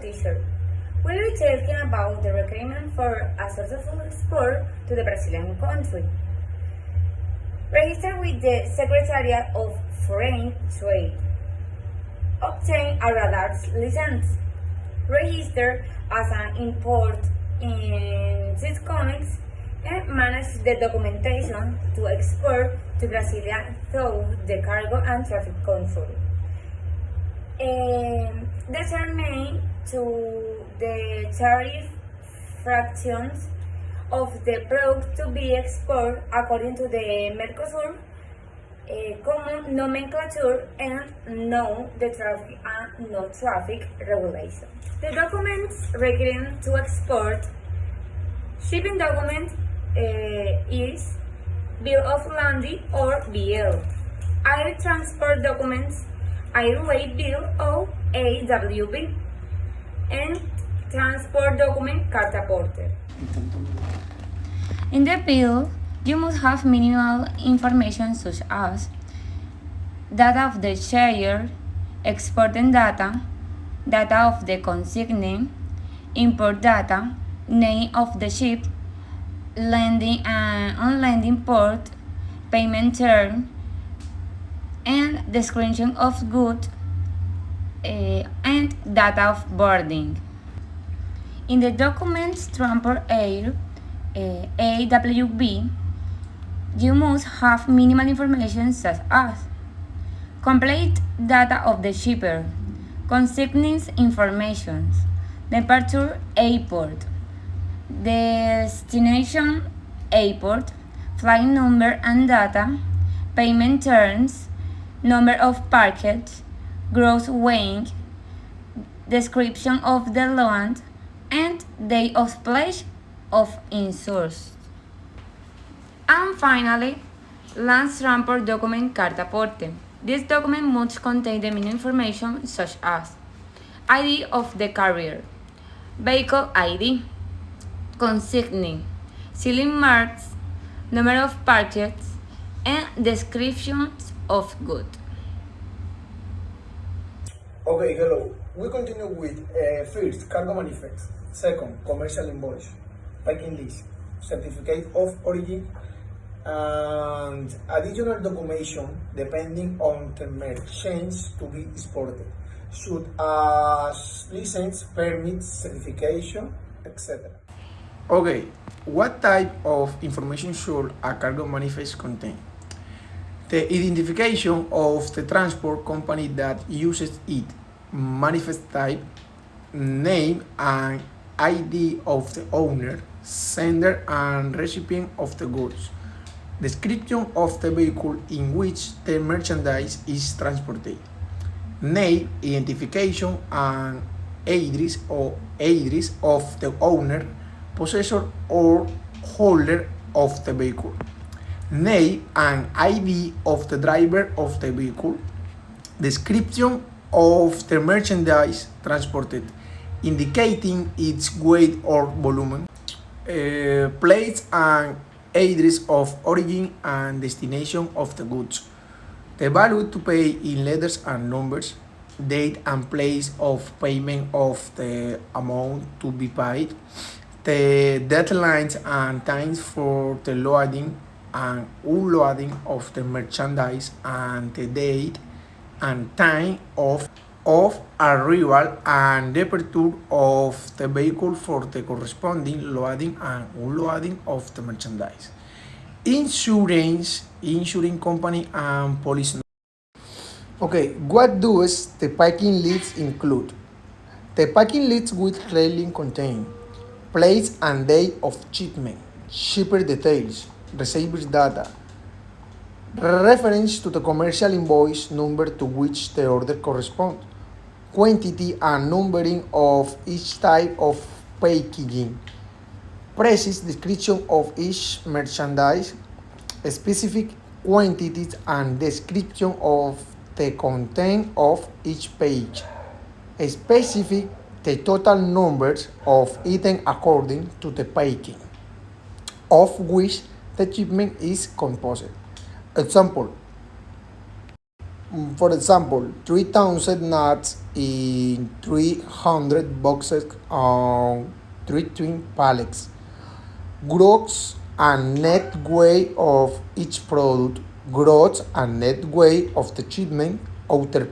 teacher. We will be talking about the requirement for a successful export to the Brazilian country. Register with the Secretariat of Foreign Trade. Obtain a radar's license. Register as an import in Syscomics and manage the documentation to export to Brasilia through the cargo and traffic control. Determine to the tariff fractions of the product to be exported according to the Mercosur common nomenclature and know the traffic and no traffic regulation. The documents required to export: shipping document is bill of landing or BL, air transport documents, airway bill or AWB, and transport document carta porter. In the bill, you must have minimal information such as data of the share, exporting data, data of the consignee, import data, name of the ship, landing and unlanding port, payment term, and description of goods and data of boarding. In the documents transport air, AWB, you must have minimal information such as complete data of the shipper, consignees information, departure airport, destination airport, flight number and data, payment terms, number of packets, gross weight, description of the load, and date of place of in-source. And finally, land transport document carta porte. This document must contain the minimum information such as ID of the carrier, vehicle ID, consignee, sealing marks, number of packets, and descriptions of goods. Okay, hello. We continue with first, cargo manifest. Second, commercial invoice, packing list, certificate of origin, and additional documentation depending on the merchandise to be exported, such as license, permits, certification, etc. Okay, what type of information should a cargo manifest contain? The identification of the transport company that uses it, manifest type, name and ID of the owner, sender and recipient of the goods, description of the vehicle in which the merchandise is transported, name, identification and address of the owner, possessor or holder of the vehicle, name and ID of the driver of the vehicle, description of the merchandise transported, indicating its weight or volume, place and address of origin and destination of the goods, the value to pay in letters and numbers, date and place of payment of the amount to be paid, the deadlines and times for the loading and unloading of the merchandise, and the date and time of arrival and departure of the vehicle for the corresponding loading and unloading of the merchandise. Insurance company and police. Okay, what does the packing list include? The packing list with trailing contain place and date of shipment, shipper details, receiver's data, reference to the commercial invoice number to which the order corresponds, quantity and numbering of each type of packaging, precise description of each merchandise, specific quantities and description of the content of each page, specific the total numbers of items according to the packing, of which the shipment is composed. Example: For example, 3,000 nuts in 300 boxes on 3 twin pallets. Gross and net weight of each product, gross and net weight of the shipment, outer